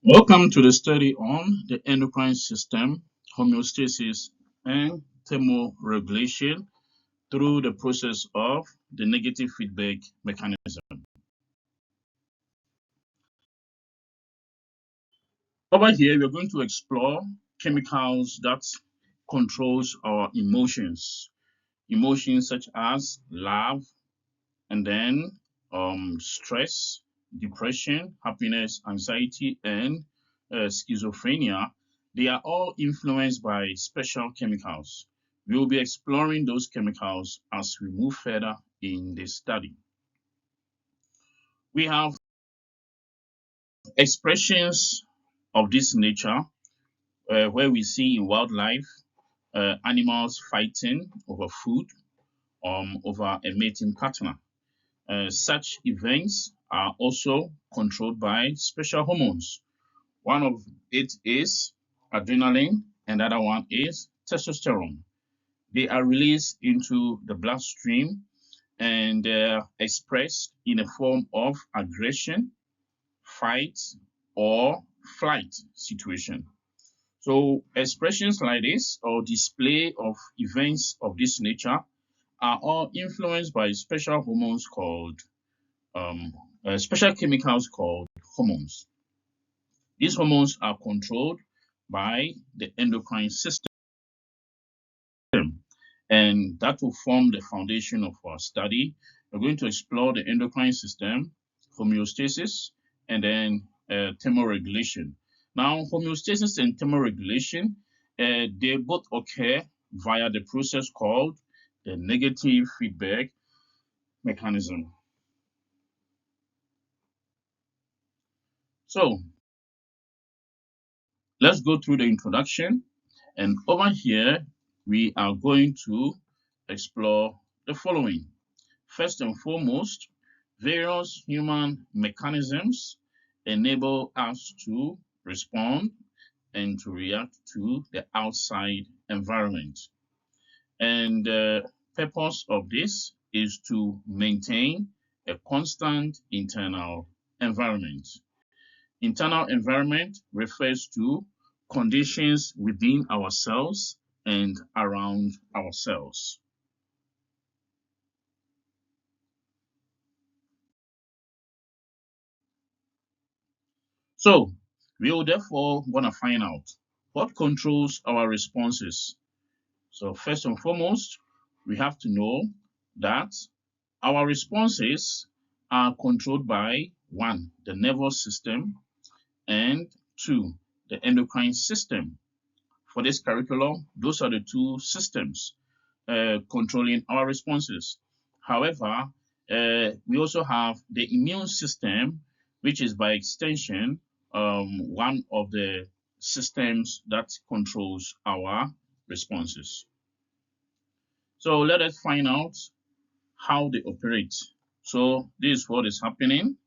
Welcome to the study on the endocrine system, homeostasis, and thermoregulation through the process of the negative feedback mechanism. Over here, we're going to explore chemicals that controls our emotions. Emotions such as love, and then stress, depression, happiness, anxiety, and schizophrenia. They are all influenced by special chemicals. We will be exploring those chemicals as we move further in this study. We have expressions of this nature where we see in wildlife animals fighting over food, over a mating partner. Such events are also controlled by special hormones. One of it is adrenaline, and the other one is testosterone. They are released into the bloodstream and expressed in a form of aggression, fight, or flight situation. So, expressions like this or display of events of this nature are all influenced by special hormones called special chemicals called hormones. These hormones are controlled by the endocrine system, and that will form the foundation of our study. We're going to explore the endocrine system, homeostasis, and then thermoregulation. Now, homeostasis and thermoregulation, they both occur via the process called the negative feedback mechanism. So, let's go through the introduction. And over here, we are going to explore the following. First and foremost, various human mechanisms enable us to respond and to react to the outside environment. And the purpose of this is to maintain a constant internal environment. Internal environment refers to conditions within our cells and around our cells. So, we will therefore want to find out what controls our responses. So, first and foremost, we have to know that our responses are controlled by one, the nervous system, and two, the endocrine system. For this curriculum, those are the two systems controlling our responses. However, we also have the immune system, which is by extension one of the systems that controls our responses. So let us find out how they operate. So this is what is happening.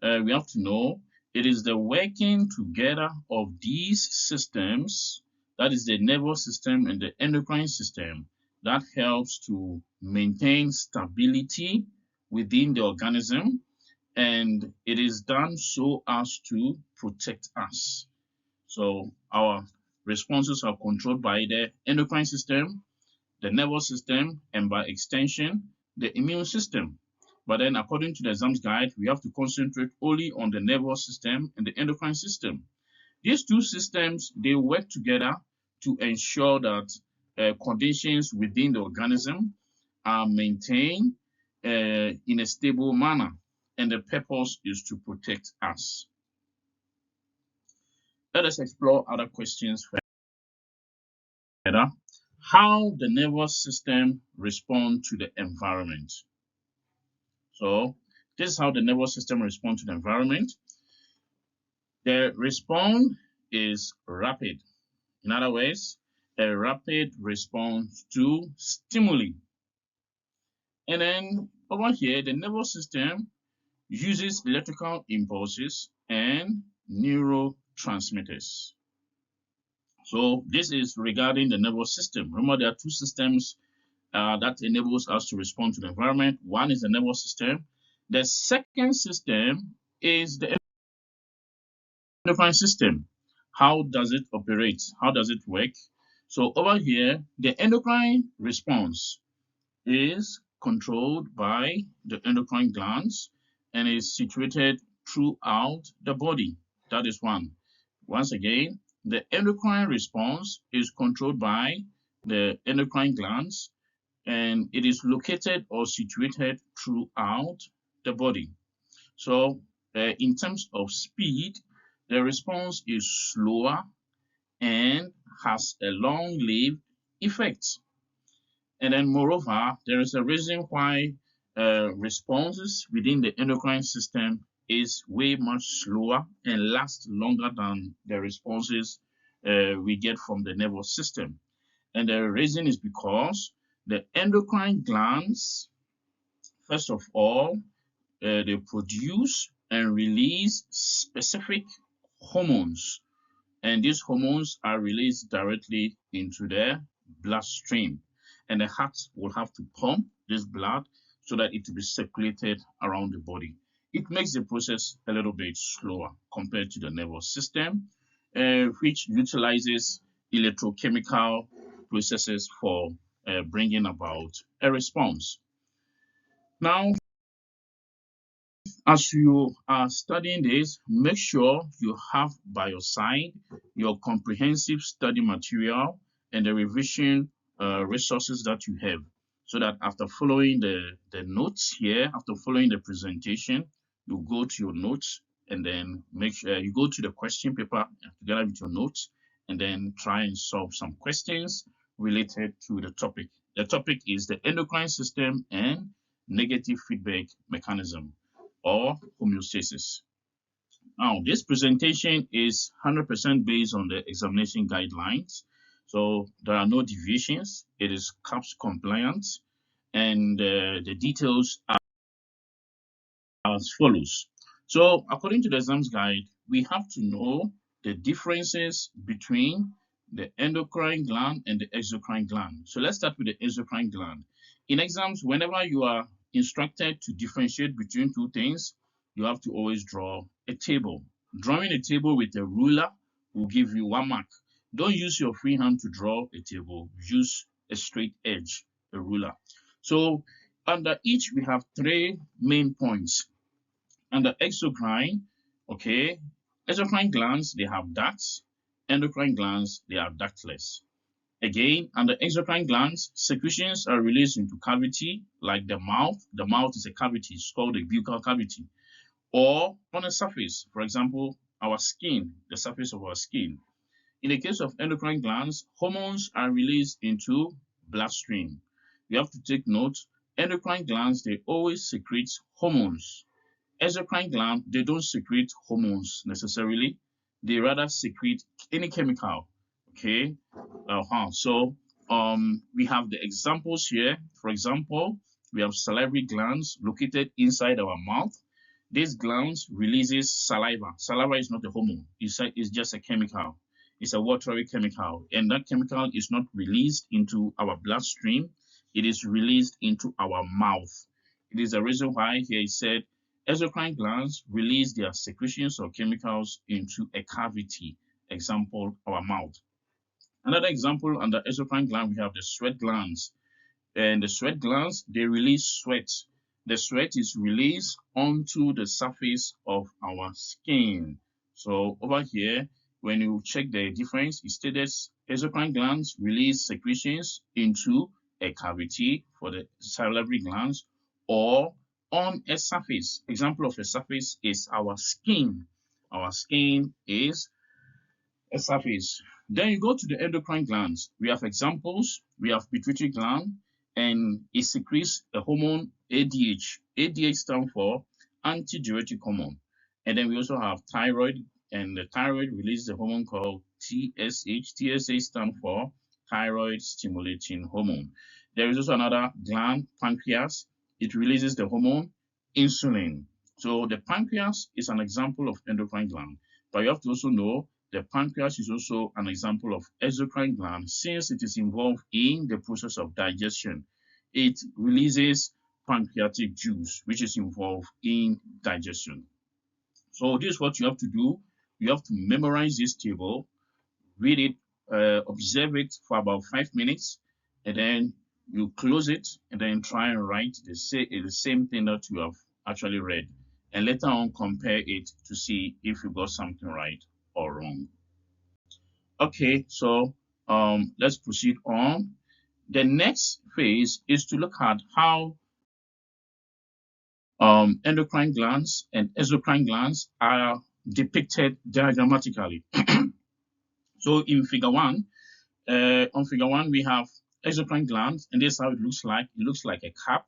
We have to know it is the working together of these systems, that is the nervous system and the endocrine system, that helps to maintain stability within the organism, and it is done so as to protect us. So our responses are controlled by the endocrine system, the nervous system, and by extension, the immune system. But then, according to the exams guide, we have to concentrate only on the nervous system and the endocrine system. These two systems, they work together to ensure that conditions within the organism are maintained in a stable manner. And the purpose is to protect us. Let us explore other questions further. How the nervous system responds to the environment. So this is how the nervous system responds to the environment. The response is rapid. In other words, a rapid response to stimuli. And then over here, the nervous system uses electrical impulses and neurotransmitters. So this is regarding the nervous system. Remember, there are two systems that enables us to respond to the environment. One is the nervous system. The second system is the endocrine system. How does it operate? How does it work? So over here, the endocrine response is controlled by the endocrine glands and is situated throughout the body. That is one. Once again, the endocrine response is controlled by the endocrine glands and it is located or situated throughout the body. So, in terms of speed, the response is slower and has a long-lived effect. And then, moreover, there is a reason why responses within the endocrine system is way much slower and lasts longer than the responses we get from the nervous system. And the reason is because the endocrine glands, first of all, they produce and release specific hormones, and these hormones are released directly into the bloodstream, and the heart will have to pump this blood so that it will be circulated around the body. It makes the process a little bit slower compared to the nervous system, which utilizes electrochemical processes for bringing about a response. Now, as you are studying this, make sure you have by your side your comprehensive study material and the revision resources that you have, so that after following the notes here, after following the presentation, you go to your notes and then make sure you go to the question paper together with your notes and then try and solve some questions related to the topic. The topic is the endocrine system and negative feedback mechanism, or homeostasis. Now, this presentation is 100% based on the examination guidelines. So there are no deviations. It is CAPS compliant, and the details are as follows. So according to the exams guide, we have to know the differences between the endocrine gland and the exocrine gland. So let's start with the exocrine gland. In exams, whenever you are instructed to differentiate between two things, you have to always draw a table. Drawing a table with a ruler will give you 1 mark. Don't use your free hand to draw a table. Use a straight edge, a ruler. So under each, we have 3 main points. Under exocrine, okay, exocrine glands, they have ducts. Endocrine glands, they are ductless. Again, under exocrine glands, secretions are released into cavity like the mouth. The mouth is a cavity, it's called a buccal cavity. Or on a surface, for example, our skin, the surface of our skin. In the case of endocrine glands, hormones are released into bloodstream. You have to take note, endocrine glands, they always secrete hormones. Exocrine gland, they don't secrete hormones necessarily. They rather secrete any chemical. Okay. So we have the examples here. For example, we have salivary glands located inside our mouth. These glands releases saliva. Saliva is not a hormone. It's just a chemical. It's a watery chemical, and that chemical is not released into our bloodstream. It is released into our mouth. It is the reason why here it said exocrine glands release their secretions or chemicals into a cavity. Example, our mouth. Another example under exocrine gland, we have the sweat glands. And the sweat glands, they release sweat. The sweat is released onto the surface of our skin. So over here, when you check the difference, it stated exocrine glands release secretions into a cavity for the salivary glands or on a surface. Example of a surface is our skin. Our skin is a surface. Then you go to the endocrine glands. We have examples. We have pituitary gland, and it secretes a hormone ADH. ADH stands for antidiuretic hormone. And then we also have thyroid, and the thyroid releases a hormone called TSH. TSH stands for thyroid stimulating hormone. There is also another gland, pancreas. It releases the hormone insulin. So the pancreas is an example of endocrine gland, but you have to also know the pancreas is also an example of exocrine gland since it is involved in the process of digestion. It releases pancreatic juice, which is involved in digestion. So this is what you have to do You have to memorize this table, read it, observe it for about 5 minutes, and then you close it and then try and write the same thing that you have actually read, and later on compare it to see if you got something right or wrong. Okay, so let's proceed on. The next phase is to look at how endocrine glands and exocrine glands are depicted diagrammatically. So in figure 1, on figure 1, we have exocrine glands, and this is how it looks like. It looks like a cap,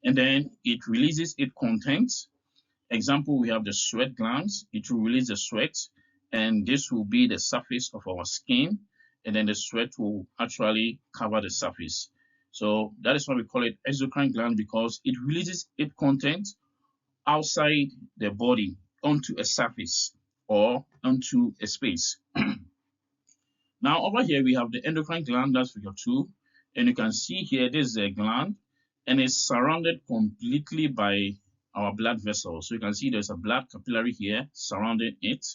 and then it releases its contents. Example, we have the sweat glands. It will release the sweat, and this will be the surface of our skin, and then the sweat will actually cover the surface. So that is why we call it exocrine gland, because it releases its content outside the body onto a surface or onto a space. Now over here we have the endocrine gland, that's figure 2, and you can see here this is a gland, and it's surrounded completely by our blood vessels. So you can see there's a blood capillary here surrounding it,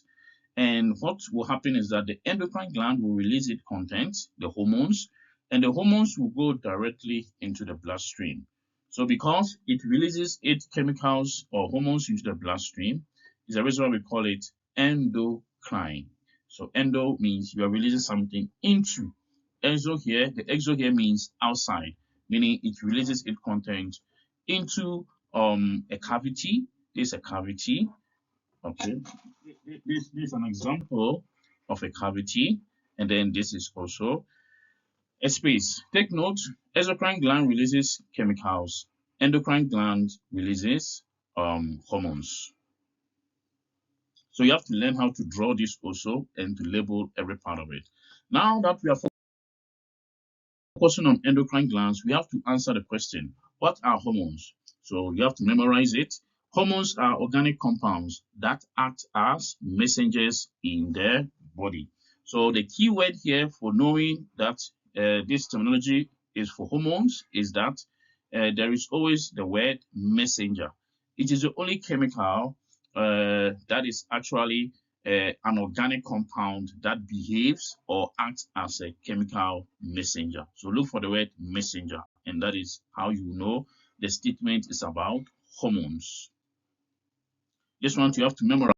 and what will happen is that the endocrine gland will release its contents, the hormones, and the hormones will go directly into the bloodstream. So because it releases its chemicals or hormones into the bloodstream, is the reason why we call it endocrine. So endo means you are releasing something into. Exo here, the exo here means outside, meaning it releases its content into a cavity. This is a cavity. Okay, this is an example of a cavity, and then this is also a space. Take note, exocrine gland releases chemicals, endocrine gland releases hormones. So you have to learn how to draw this also and to label every part of it. Now that we are focusing on endocrine glands, we have to answer the question, what are hormones? So you have to memorize it. Hormones are organic compounds that act as messengers in the body. So the key word here for knowing that this terminology is for hormones is that there is always the word messenger. It is the only chemical that is actually an organic compound that behaves or acts as a chemical messenger. So look for the word messenger, and that is how you know the statement is about hormones. This one you have to memorize.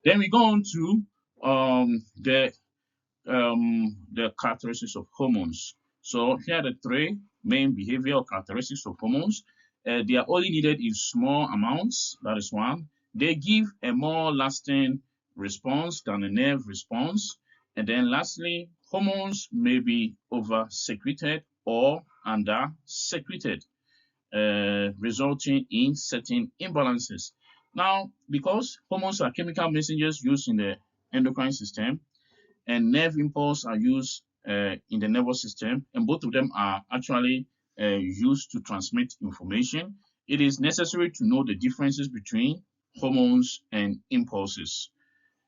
Then we go on to the characteristics of hormones. So here are the 3 main behavioral characteristics of hormones. They are only needed in small amounts. That is one. They give a more lasting response than a nerve response. And then lastly, hormones may be over-secreted or under-secreted, resulting in certain imbalances. Now, because hormones are chemical messengers used in the endocrine system, and nerve impulse are used in the nervous system, and both of them are actually used to transmit information, it is necessary to know the differences between hormones and impulses.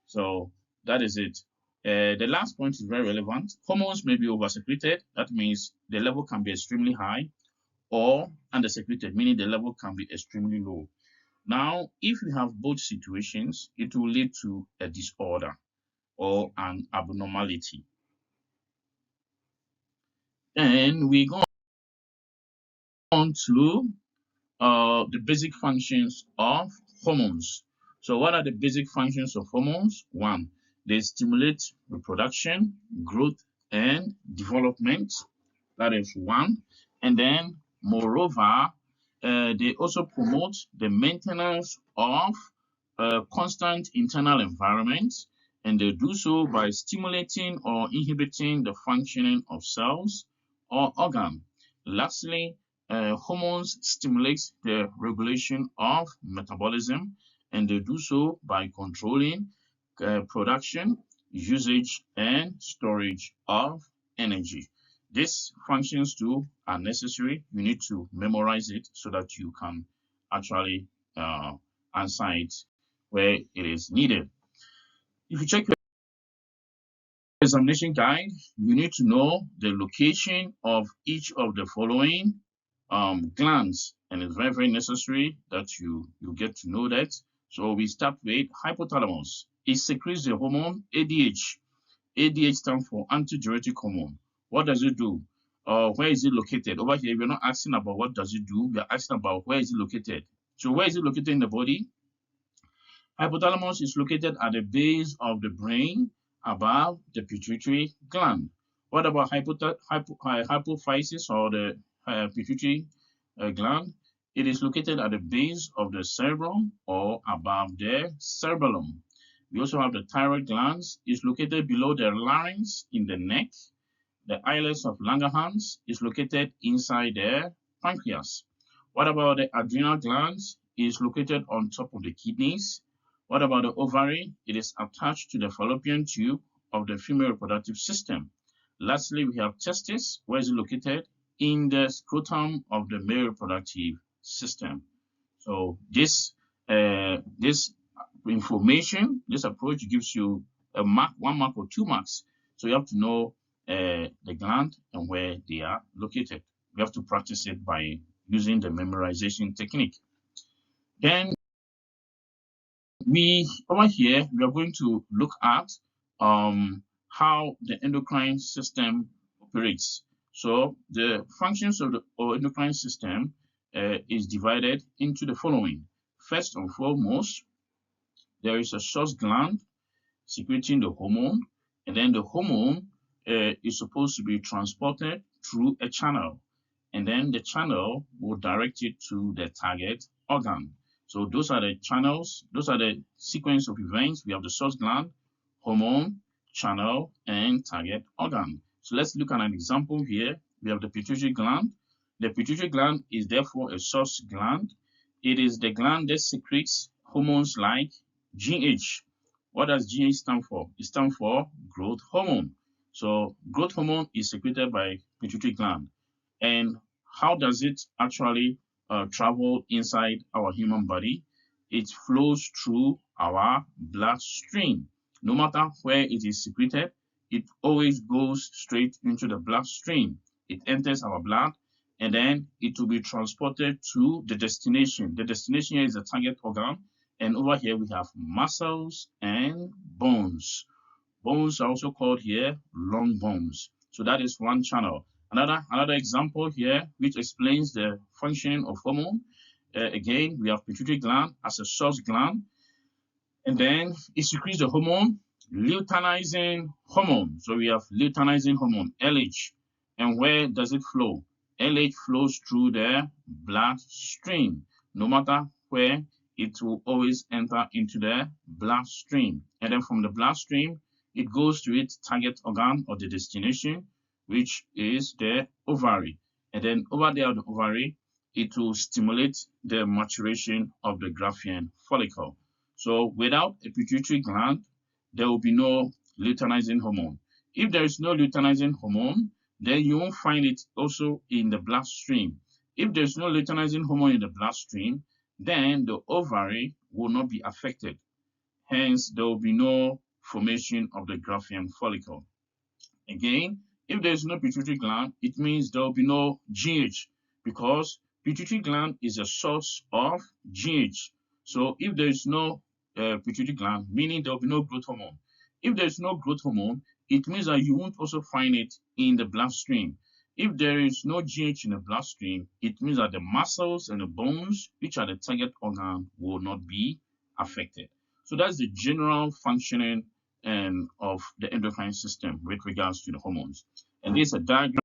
So that is it. The last point is very relevant. Hormones may be over-secreted. That means the level can be extremely high, or under-secreted, meaning the level can be extremely low. Now, if we have both situations, it will lead to a disorder or an abnormality. And we go on to the basic functions of hormones. So what are the basic functions of hormones? 1, they stimulate reproduction, growth, and development. That is 1. And then, moreover, they also promote the maintenance of a constant internal environment, and they do so by stimulating or inhibiting the functioning of cells or organ. Lastly, hormones stimulate the regulation of metabolism, and they do so by controlling production, usage, and storage of energy. These functions too are necessary. You need to memorize it so that you can actually answer it where it is needed. If you check your examination guide, you need to know the location of each of the following glands, and it's very, very necessary that you get to know that. So we start with hypothalamus. It secretes the hormone ADH. ADH stands for antidiuretic hormone. What does it do? Where is it located? Over here, we're not asking about what does it do. We're asking about where is it located. So where is it located in the body? Hypothalamus is located at the base of the brain above the pituitary gland. What about hypophysis or the pituitary gland? It is located at the base of the cerebrum or above the cerebellum. We also have the thyroid glands. It's located below the larynx in the neck. The islets of Langerhans is located inside the pancreas. What about the adrenal glands? It is located on top of the kidneys. What about the ovary? It is attached to the fallopian tube of the female reproductive system. Lastly, we have testis. Where is it located? In the scrotum of the male reproductive system. So this information, this approach gives you a mark, 1 mark or 2 marks. So you have to know the gland and where they are located. We have to practice it by using the memorization technique. Then over here, we are going to look at how the endocrine system operates. So the functions of the endocrine system is divided into the following. First and foremost, there is a source gland secreting the hormone, and then the hormone is supposed to be transported through a channel, and then the channel will direct it to the target organ. So those are the channels, those are the sequence of events. We have the source gland, hormone, channel, and target organ. So let's look at an example here. We have the pituitary gland. The pituitary gland is therefore a source gland. It is the gland that secretes hormones like GH. What does GH stand for? It stands for growth hormone. So growth hormone is secreted by pituitary gland. And how does it actually travel inside our human body? It flows through our bloodstream. No matter where it is secreted, it always goes straight into the bloodstream. It enters our blood, and then it will be transported to the destination. The destination here is the target organ, and over here we have muscles and bones. Bones are also called here long bones. So that is one channel. Another example here, which explains the functioning of hormone. Again, we have pituitary gland as a source gland, and then it secretes the hormone, luteinizing hormone. So we have luteinizing hormone, LH. And where does it flow? LH flows through the bloodstream. No matter where, it will always enter into the bloodstream. And then from the bloodstream, it goes to its target organ or the destination, which is the ovary. And then over there, the ovary, it will stimulate the maturation of the Graafian follicle. So without a pituitary gland, there will be no luteinizing hormone. If there is no luteinizing hormone, then you won't find it also in the bloodstream. If there's no luteinizing hormone in the bloodstream, then the ovary will not be affected. Hence, there will be no formation of the Graafian follicle. Again, if there's no pituitary gland, it means there will be no GH, because pituitary gland is a source of GH. So if there is no pituitary gland, meaning there will be no growth hormone. If there is no growth hormone, it means that you won't also find it in the bloodstream. If there is no GH in the bloodstream, it means that the muscles and the bones, which are the target organ, will not be affected. So that's the general functioning of the endocrine system with regards to the hormones. And this is a diagram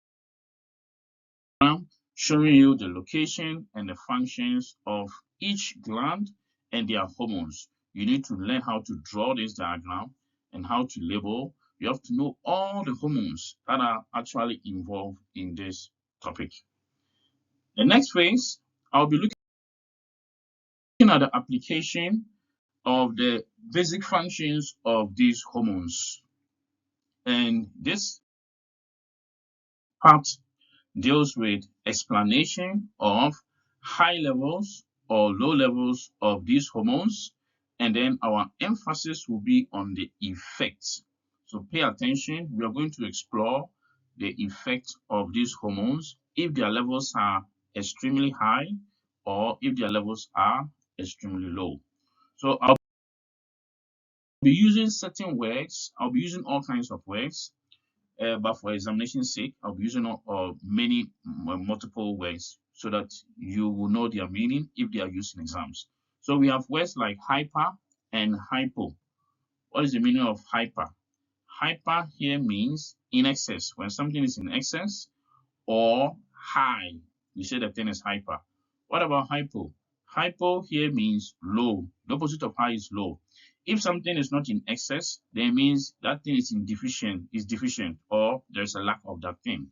showing you the location and the functions of each gland and their hormones. You need to learn how to draw this diagram and how to label. You have to know all the hormones that are actually involved in this topic. The next phase, I'll be looking at the application of the basic functions of these hormones. And this part deals with explanation of high levels or low levels of these hormones, and then our emphasis will be on the effects. So pay attention. We are going to explore the effect of these hormones if their levels are extremely high or if their levels are extremely low. So I'll be using certain words. I'll be using all kinds of words, but for examination's sake, I'll be using many multiple words so that you will know their meaning if they are used in exams. So we have words like hyper and hypo. What is the meaning of hyper? Hyper here means in excess. When something is in excess, or high, we say the thing is hyper. What about hypo? Hypo here means low. The opposite of high is low. If something is not in excess, then it means that thing is deficient, or there's a lack of that thing.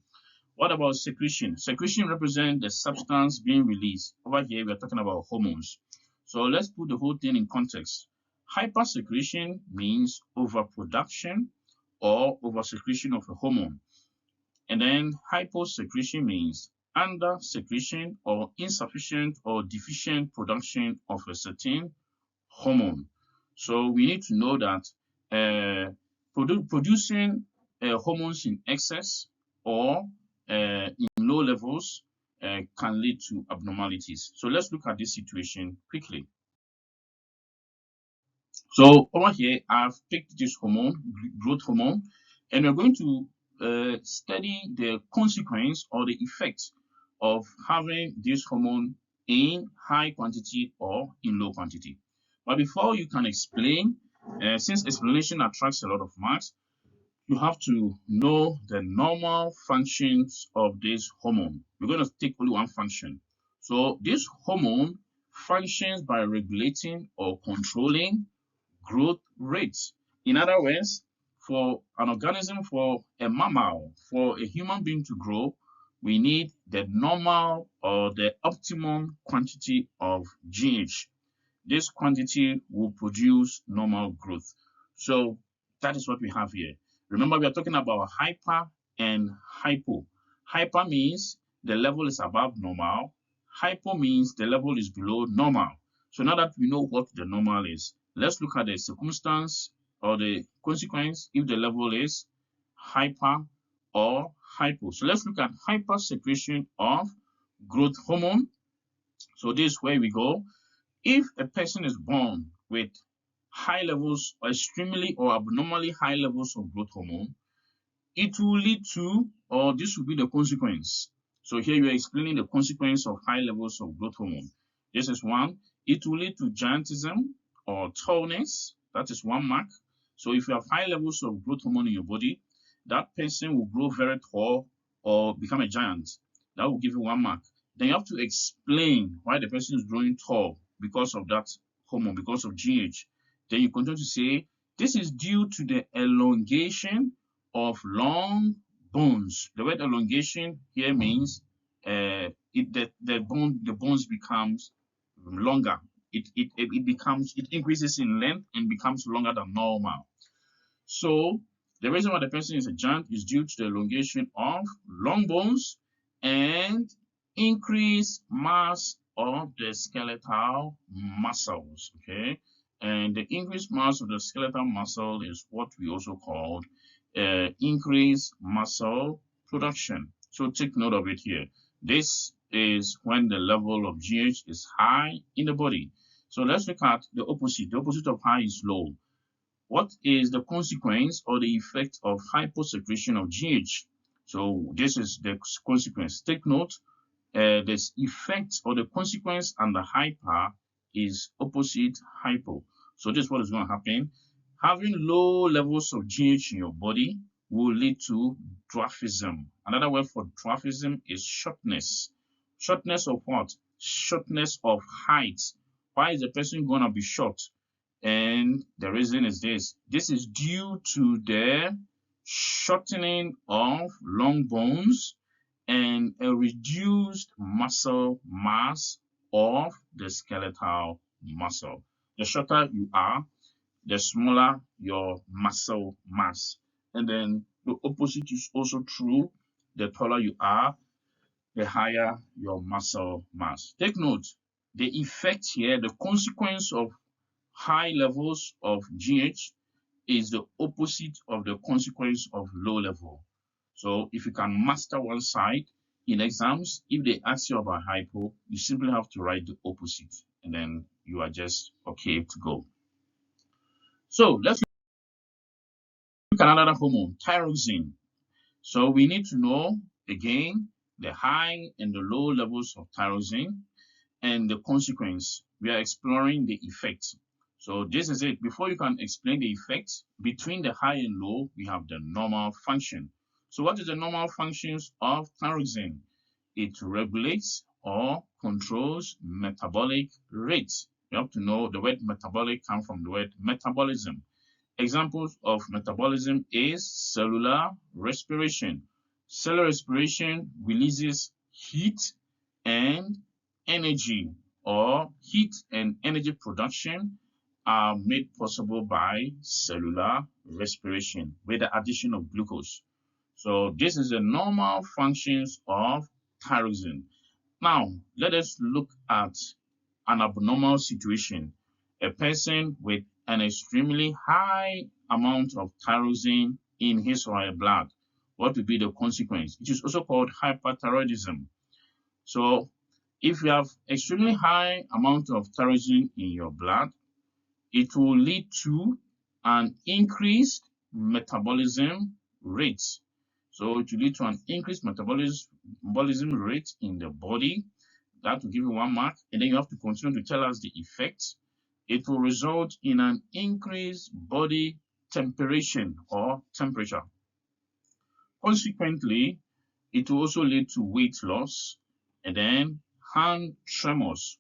What about secretion? Secretion represents the substance being released. Over here, we're talking about hormones. So let's put the whole thing in context. Hypersecretion means overproduction or oversecretion of a hormone. And then hyposecretion means under secretion or insufficient or deficient production of a certain hormone. So we need to know that producing hormones in excess or in low levels can lead to abnormalities. So let's look at this situation quickly. So over here, I've picked this hormone, growth hormone, and we're going to study the consequence or the effect of having this hormone in high quantity or in low quantity. But before you can explain, since explanation attracts a lot of marks, you have to know the normal functions of this hormone. We're going to take only one function. So this hormone functions by regulating or controlling growth rates. In other words, for an organism, for a mammal, for a human being to grow, we need the normal or the optimum quantity of GH. This quantity will produce normal growth. So that is what we have here. Remember, we are talking about hyper and hypo. Hyper means the level is above normal. Hypo means the level is below normal. So now that we know what the normal is, let's look at the circumstance or the consequence if the level is hyper or hypo. So let's look at hyper secretion of growth hormone. So this is where we go. If a person is born with high levels or extremely or abnormally high levels of growth hormone, it will lead to, or this will be the consequence. So here you are explaining the consequence of high levels of growth hormone. This is one. It will lead to giantism or tallness. That is one mark. So if you have high levels of growth hormone in your body, that person will grow very tall or become a giant. That will give you one mark. Then you have to explain why the person is growing tall because of that hormone, because of GH. Then you continue to say, this is due to the elongation of long bones. The word elongation here means the bones becomes longer. It increases in length and becomes longer than normal. So the reason why the person is a giant is due to the elongation of long bones and increased mass of the skeletal muscles. Okay, and the increased mass of the skeletal muscle is what we also call increased muscle production. So take note of it here. This is when the level of GH is high in the body. So let's look at the opposite. The opposite of high is low. What is the consequence or the effect of hyposecretion of GH? So this is the consequence. Take note, this effect or the consequence under hyper is opposite hypo. So this is what is going to happen. Having low levels of GH in your body will lead to dwarfism. Another word for dwarfism is shortness. Shortness of what? Shortness of height. Why is the person going to be short? And the reason is this. This is due to the shortening of long bones and a reduced muscle mass of the skeletal muscle. The shorter you are, the smaller your muscle mass. And then the opposite is also true. The taller you are, the higher your muscle mass. Take note, the effect here, the consequence of high levels of GH is the opposite of the consequence of low level. So if you can master one side in exams, if they ask you about hypo, you simply have to write the opposite. and then you are just okay to go. So let's look at another hormone, thyroxine. So we need to know again the high and the low levels of thyroxine and the consequence. We are exploring the effect. So this is it. Before you can explain the effect, between the high and low, we have the normal function. So what is the normal functions of thyroxine? It regulates or controls metabolic rates. You have to know the word metabolic comes from the word metabolism. Examples of metabolism is cellular respiration. Cellular respiration releases heat and energy, or heat and energy production are made possible by cellular respiration with the addition of glucose. So this is the normal functions of thyroxine. Now, let us look at an abnormal situation. A person with an extremely high amount of thyroxine in his or her blood. What will be the consequence? It is also called hyperthyroidism. So, if you have extremely high amount of thyroxine in your blood, it will lead to an increased metabolism rate. So it will lead to an increased metabolism rate in the body. That will give you 1 mark, and then you have to continue to tell us the effects. It will result in an increased body temperature or temperature. Consequently, it will also lead to weight loss and then hand tremors.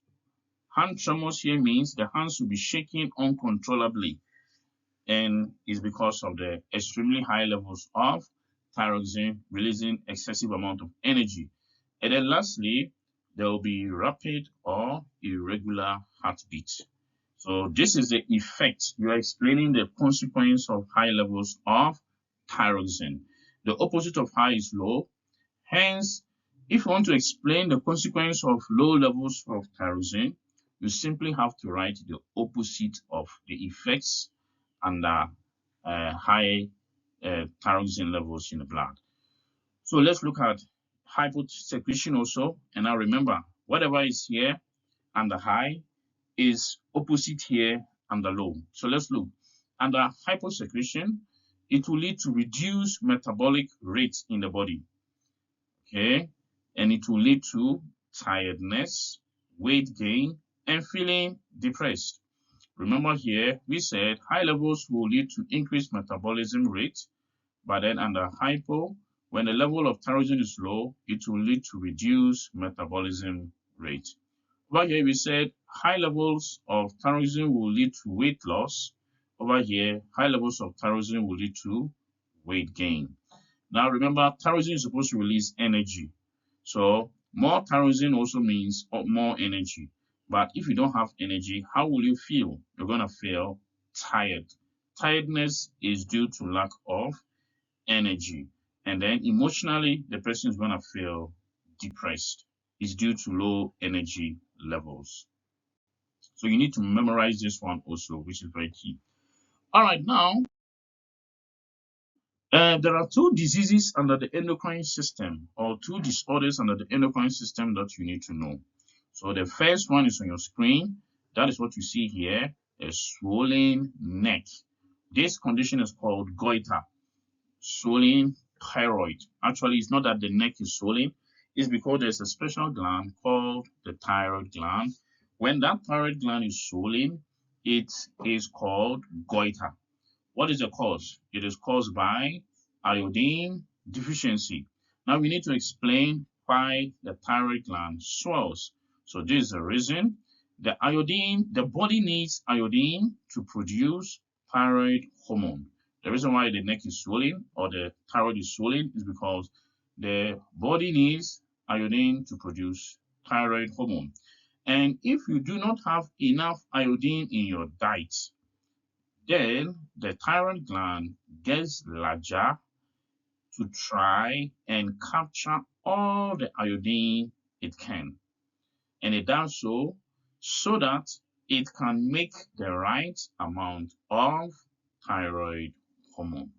Hand tremors here means the hands will be shaking uncontrollably, and is because of the extremely high levels of thyroxine releasing excessive amount of energy. And then lastly, there will be rapid or irregular heartbeat. So this is the effect. You are explaining the consequence of high levels of thyroxine. The opposite of high is low. Hence, if you want to explain the consequence of low levels of thyroxine, you simply have to write the opposite of the effects under high thyroxine levels in the blood. So let's look at hyposecretion also. And now remember, whatever is here under high is opposite here under low. So let's look. Under hyposecretion, it will lead to reduced metabolic rate in the body. Okay, and it will lead to tiredness, weight gain, and feeling depressed. Remember here, we said high levels will lead to increased metabolism rate, but then under hypo, when the level of thyroxine is low, it will lead to reduced metabolism rate. Over here, we said high levels of thyroxine will lead to weight loss. Over here, high levels of thyroxine will lead to weight gain. Now remember, thyroxine is supposed to release energy. So more thyroxine also means more energy. But if you don't have energy, how will you feel? You're going to feel tired. Tiredness is due to lack of energy. And then emotionally, the person is going to feel depressed. It's due to low energy levels. So you need to memorize this one also, which is very key. All right, now there are two diseases under the endocrine system, or two disorders under the endocrine system that you need to know. So the first one is on your screen. That is what you see here, a swollen neck. This condition is called goiter, swollen thyroid. Actually, it's not that the neck is swollen, it's because there's a special gland called the thyroid gland. When that thyroid gland is swollen, it is called goiter. What is the cause? It is caused by iodine deficiency. Now we need to explain why the thyroid gland swells. So this is the reason. The body needs iodine to produce thyroid hormone. The reason why the neck is swollen or the thyroid is swollen is because the body needs iodine to produce thyroid hormone. And if you do not have enough iodine in your diet, then the thyroid gland gets larger to try and capture all the iodine it can. And it does so that it can make the right amount of thyroid hormone.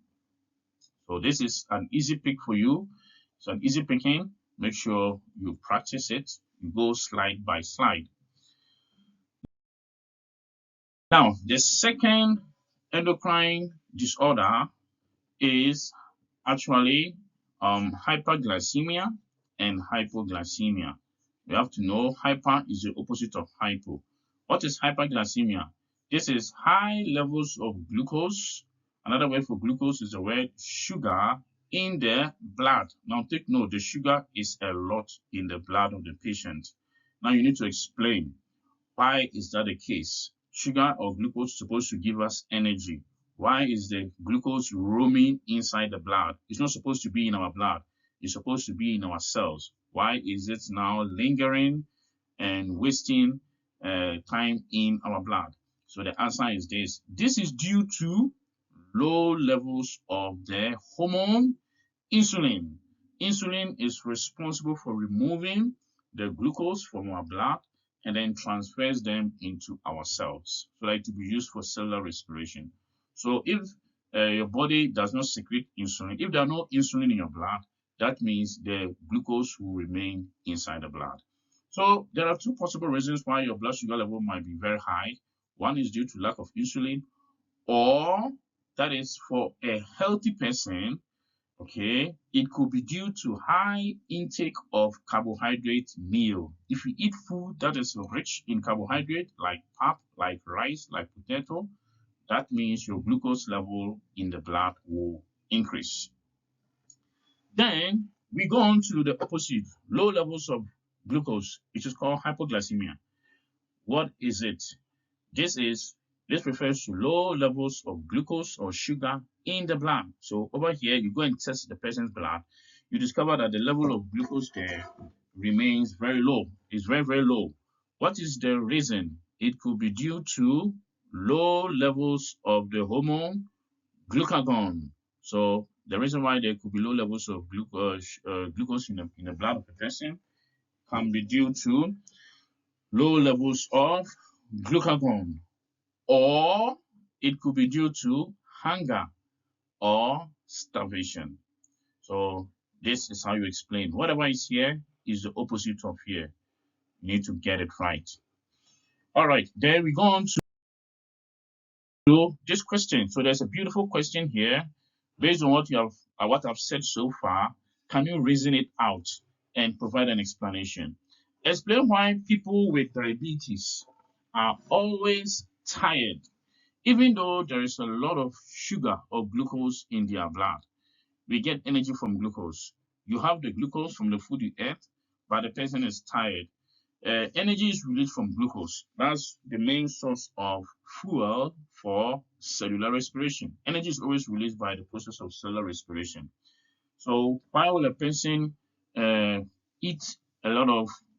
So this is an easy pick for you. It's an easy picking. Make sure you practice it. You go slide by slide. Now, the second endocrine disorder is actually hyperglycemia and hypoglycemia. You have to know hyper is the opposite of hypo. What is hyperglycemia? This is high levels of glucose. Another word for glucose is the word sugar in the blood. Now take note, the sugar is a lot in the blood of the patient. Now you need to explain, why is that the case? Sugar or glucose is supposed to give us energy. Why is the glucose roaming inside the blood? It's not supposed to be in our blood. It's supposed to be in our cells. Why is it now lingering and wasting time in our blood? So the answer is this. This is due to low levels of the hormone insulin. Insulin is responsible for removing the glucose from our blood and then transfers them into our cells, so that it will be used for cellular respiration. So if your body does not secrete insulin, if there are no insulin in your blood, that means the glucose will remain inside the blood. So there are two possible reasons why your blood sugar level might be very high. One is due to lack of insulin, or that is for a healthy person. Okay, it could be due to high intake of carbohydrate meal. If you eat food that is rich in carbohydrate, like pap, like rice, like potato, that means your glucose level in the blood will increase. Then we go on to the opposite, low levels of glucose, which is called hypoglycemia. What is it? This refers to low levels of glucose or sugar in the blood. So over here, you go and test the person's blood. You discover that the level of glucose there remains very low. It's very, very low. What is the reason? It could be due to low levels of the hormone glucagon. So the reason why there could be low levels of glucose in the blood of a person can be due to low levels of glucagon, or it could be due to hunger or starvation. So this is how you explain. Whatever is here is the opposite of here. You need to get it right. All right, then we go on to this question. So there's a beautiful question here. Based on what I've said so far, can you reason it out and provide an explanation? Explain why people with diabetes are always tired even though there is a lot of sugar or glucose in their blood. We get energy from glucose. You have the glucose from the food you ate, but the person is tired. Energy is released from glucose. That's the main source of fuel for cellular respiration. Energy is always released by the process of cellular respiration. So why will a person eat a lot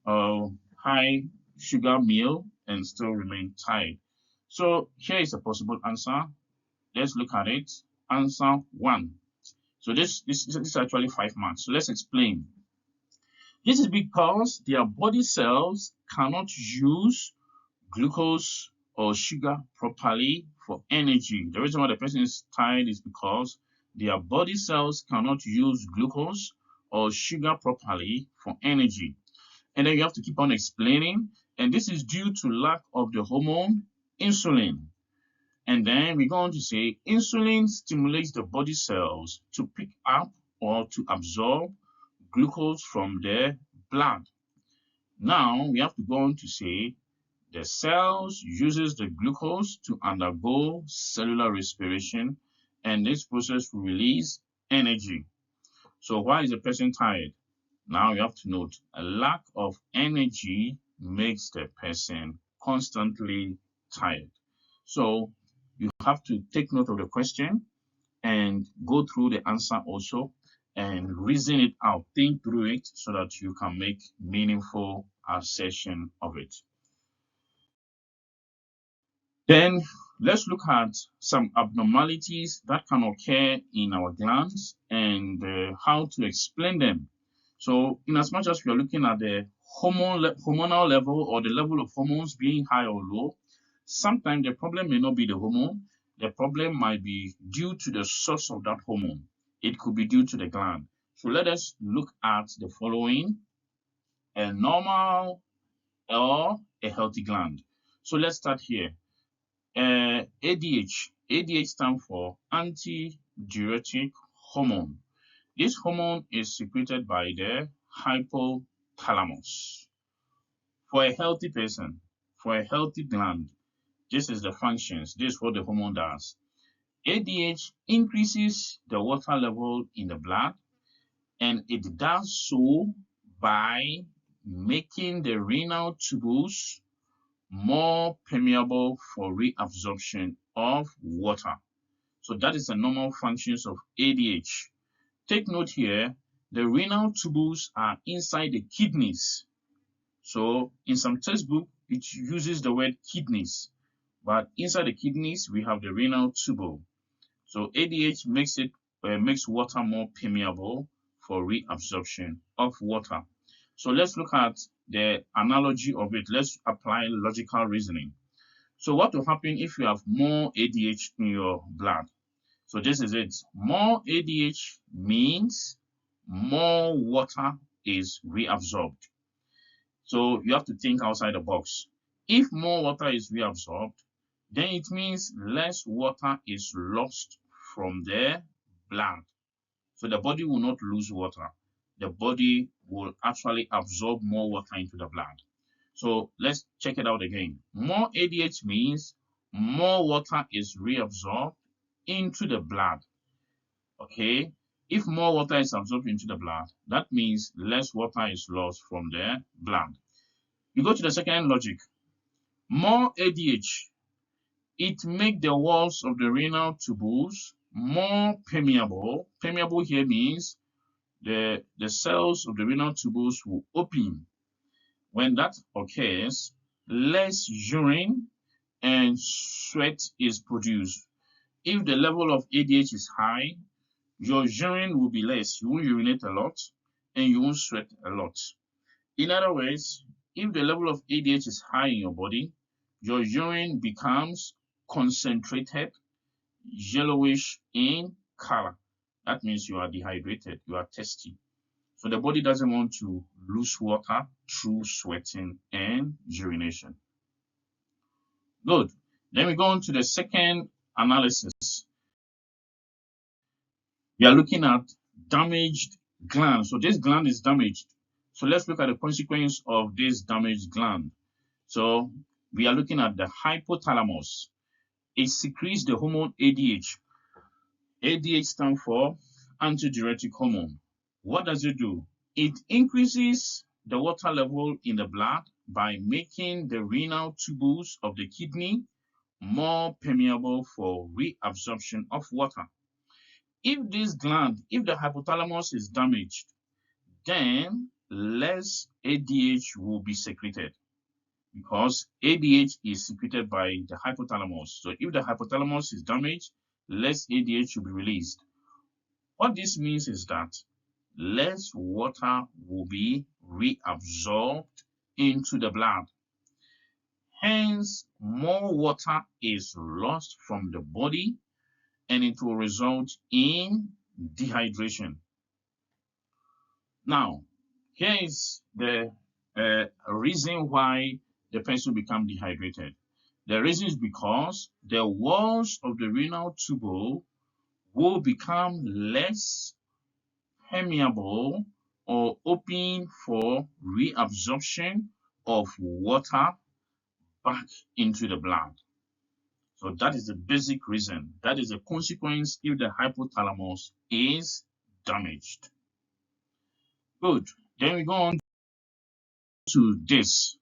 of high sugar meal and still remain tired? So here is a possible answer. Let's look at it. Answer 1. So this is actually 5 marks. So let's explain. This is because their body cells cannot use glucose or sugar properly for energy. The reason why the person is tired is because their body cells cannot use glucose or sugar properly for energy. And then you have to keep on explaining. And this is due to lack of the hormone insulin. And then we're going to say insulin stimulates the body cells to pick up or to absorb glucose from the blood. Now we have to go on to say the cells uses the glucose to undergo cellular respiration, and this process will release energy. So why is the person tired? Now you have to note a lack of energy makes the person constantly tired. So you have to take note of the question and go through the answer also and reason it out, think through it so that you can make meaningful assertion of it. Then let's look at some abnormalities that can occur in our glands and how to explain them. So in as much as we are looking at the hormonal level or the level of hormones being high or low, sometimes the problem may not be the hormone. The problem might be due to the source of that hormone. It could be due to the gland. So let us look at the following: a normal or a healthy gland. So let's start here. ADH. ADH stands for antidiuretic hormone. This hormone is secreted by the hypothalamus. For a healthy person, for a healthy gland, this is the functions. This is what the hormone does. ADH increases the water level in the blood, and it does so by making the renal tubules more permeable for reabsorption of water. So that is the normal functions of ADH. Take note here, the renal tubules are inside the kidneys. So in some textbook, it uses the word kidneys, but inside the kidneys, we have the renal tubule. So ADH makes water more permeable for reabsorption of water. So let's look at the analogy of it. Let's apply logical reasoning. So what will happen if you have more ADH in your blood? So this is it. More ADH means more water is reabsorbed. So you have to think outside the box. If more water is reabsorbed, then it means less water is lost from the blood. So the body will not lose water. The body will actually absorb more water into the blood. So let's check it out again. More ADH means more water is reabsorbed into the blood. Okay, if more water is absorbed into the blood, that means less water is lost from the blood. You go to the second logic. More ADH, it makes the walls of the renal tubules more permeable. Permeable here means the cells of the renal tubules will open. When that occurs, less urine and sweat is produced. If the level of ADH is high, your urine will be less. You won't urinate a lot and you won't sweat a lot. In other words, if the level of ADH is high in your body, your urine becomes concentrated, yellowish in color. That means you are dehydrated, you are thirsty. So the body doesn't want to lose water through sweating and urination. Good. Then we go on to the second analysis. We are looking at damaged gland. So this gland is damaged. So let's look at the consequence of this damaged gland. So we are looking at the hypothalamus. It secretes the hormone ADH. ADH stands for antidiuretic hormone. What does it do? It increases the water level in the blood by making the renal tubules of the kidney more permeable for reabsorption of water. If the hypothalamus is damaged, then less ADH will be secreted because ADH is secreted by the hypothalamus. So if the hypothalamus is damaged, less ADH will be released. What this means is that less water will be reabsorbed into the blood. Hence, more water is lost from the body and it will result in dehydration. Now, here is the reason why the person become dehydrated. The reason is because the walls of the renal tubule will become less permeable or open for reabsorption of water back into the blood. So that is the basic reason. That is a consequence if the hypothalamus is damaged. Good. Then we go on to this.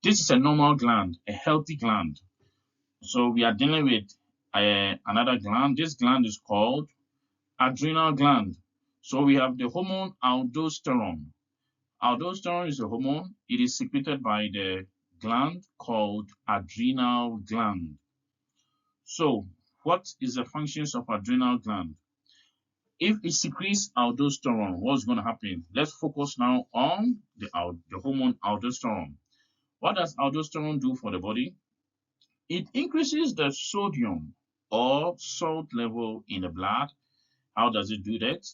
This is a normal gland, a healthy gland. So we are dealing with another gland. This gland is called adrenal gland. So we have the hormone aldosterone. Aldosterone is a hormone. It is secreted by the gland called adrenal gland. So what is the functions of adrenal gland? If it secretes aldosterone, what's going to happen? Let's focus now on the hormone aldosterone. What does aldosterone do for the body? It increases the sodium or salt level in the blood. How does it do that?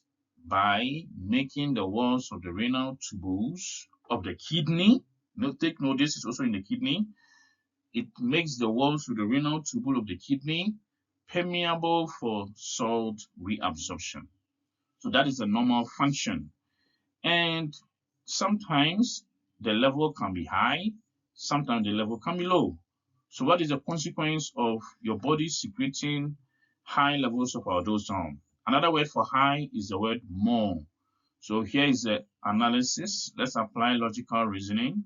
By making the walls of the renal tubules of the kidney. Take note, this is also in the kidney. it makes the walls of the renal tubule of the kidney permeable for salt reabsorption. So that is a normal function. And sometimes the level can be high, sometimes the level can be low. So what is the consequence of your body secreting high levels of aldosterone? Another word for high is the word more. So here is the analysis. Let's apply logical reasoning.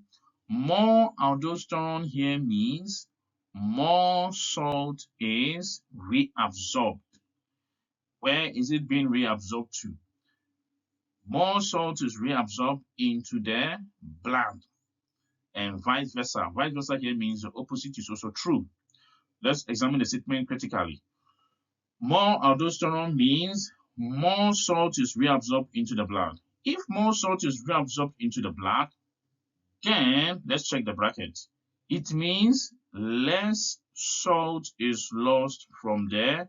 More aldosterone here means more salt is reabsorbed. Where is it being reabsorbed to? More salt is reabsorbed into the blood, and vice versa. Vice versa here means the opposite is also true. Let's examine the statement critically. More aldosterone means more salt is reabsorbed into the blood. If more salt is reabsorbed into the blood, then let's check the bracket. It means less salt is lost from the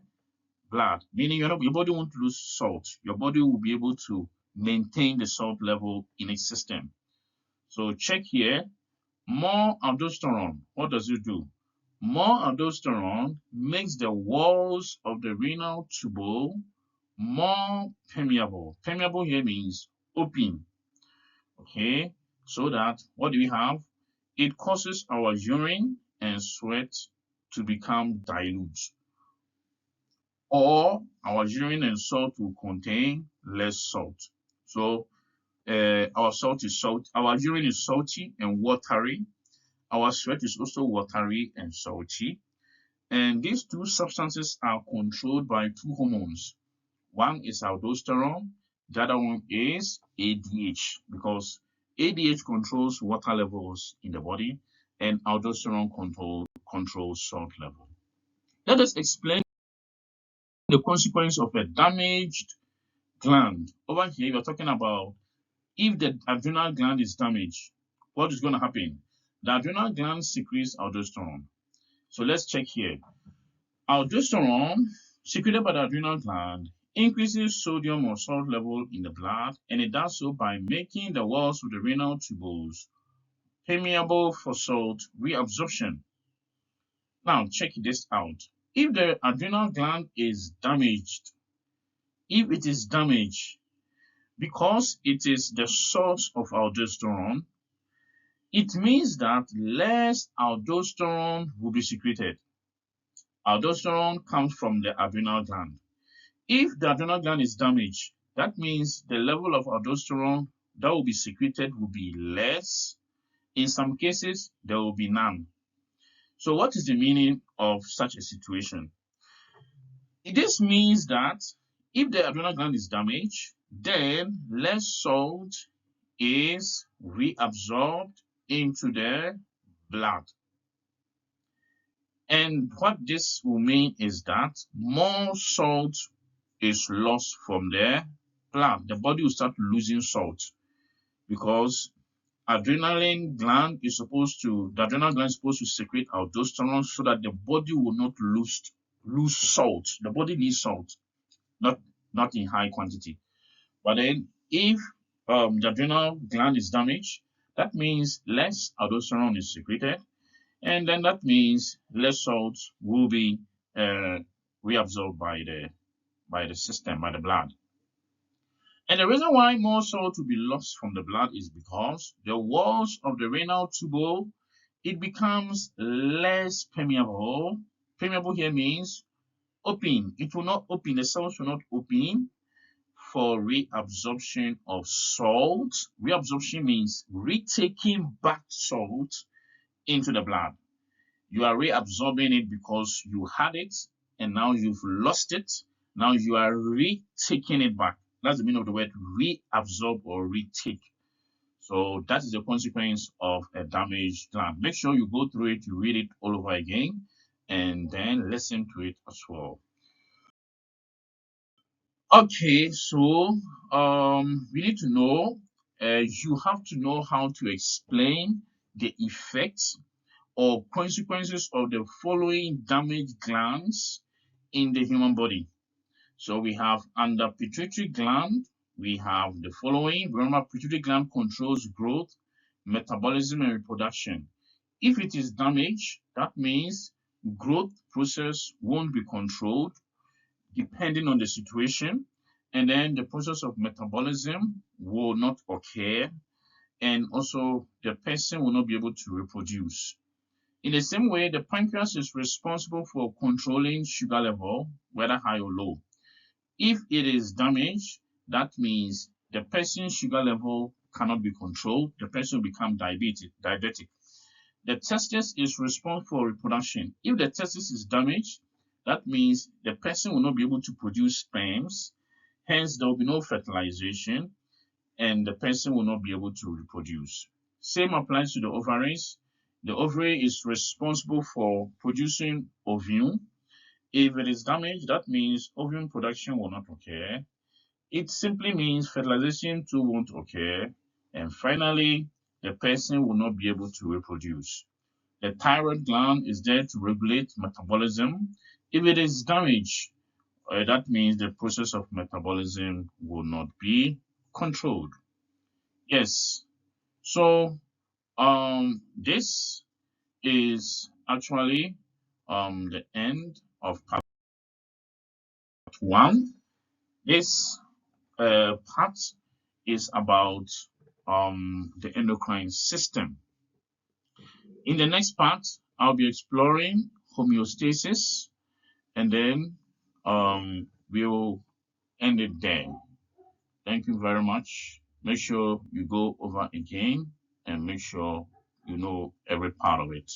blood, meaning your body won't lose salt. Your body will be able to maintain the salt level in its system. So check here, more aldosterone, what does it do? More aldosterone makes the walls of the renal tubule more permeable. Permeable here means open. Okay, so that what do we have? It causes our urine and sweat to become dilute, or our urine and salt will contain less salt. So our urine is salty and watery. Our sweat is also watery and salty. And these two substances are controlled by two hormones. One is aldosterone, the other one is ADH, because ADH controls water levels in the body and aldosterone controls salt level. Let us explain the consequence of a damaged gland. Over here, we're talking about if the adrenal gland is damaged, what is going to happen? The adrenal gland secretes aldosterone. So let's check here. Aldosterone secreted by the adrenal gland increases sodium or salt level in the blood, and it does so by making the walls of the renal tubules permeable for salt reabsorption. Now check this out. If the adrenal gland is damaged, if it is damaged, because it is the source of aldosterone, it means that less aldosterone will be secreted. Aldosterone comes from the adrenal gland. If the adrenal gland is damaged, that means the level of aldosterone that will be secreted will be less. In some cases, there will be none. So what is the meaning of such a situation? This means that if the adrenal gland is damaged, then less salt is reabsorbed into the blood. And what this will mean is that more salt is lost from the blood. The body will start losing salt because the adrenal gland is supposed to secrete aldosterone so that the body will not lose salt. The body needs salt, not in high quantity. But then if the adrenal gland is damaged, that means less aldosterone is secreted, and then that means less salt will be reabsorbed by the system, by the blood. And the reason why more salt will be lost from the blood is because the walls of the renal tubule, it becomes less permeable. Permeable here means open. It will not open, the cells will not open for reabsorption of salt. Reabsorption means retaking back salt into the blood. You are reabsorbing it because you had it and now you've lost it. Now you are retaking it back. That's the meaning of the word reabsorb or retake. So that is the consequence of a damaged gland. Make sure you go through it, you read it all over again, and then listen to it as well. Okay, so we need to know, you have to know how to explain the effects or consequences of the following damaged glands in the human body. So we have under pituitary gland, we have the following. Remember, pituitary gland controls growth, metabolism, and reproduction. If it is damaged, that means growth process won't be controlled depending on the situation, and then the process of metabolism will not occur, and also the person will not be able to reproduce. In the same way, the pancreas is responsible for controlling sugar level, whether high or low. If it is damaged, that means the person's sugar level cannot be controlled. The person will become diabetic. The testis is responsible for reproduction. If the testis is damaged, that means the person will not be able to produce sperms. Hence, there will be no fertilization, and the person will not be able to reproduce. Same applies to the ovaries. The ovary is responsible for producing ovum. If it is damaged, that means ovum production will not occur. It simply means fertilization too won't occur. And finally, the person will not be able to reproduce. The thyroid gland is there to regulate metabolism. If it is damaged, that means the process of metabolism will not be controlled. Yes. So this is actually the end of part one. This part is about the endocrine system. In the next part, I'll be exploring homeostasis, and then we'll end it there. Thank you very much. Make sure you go over again and make sure you know every part of it.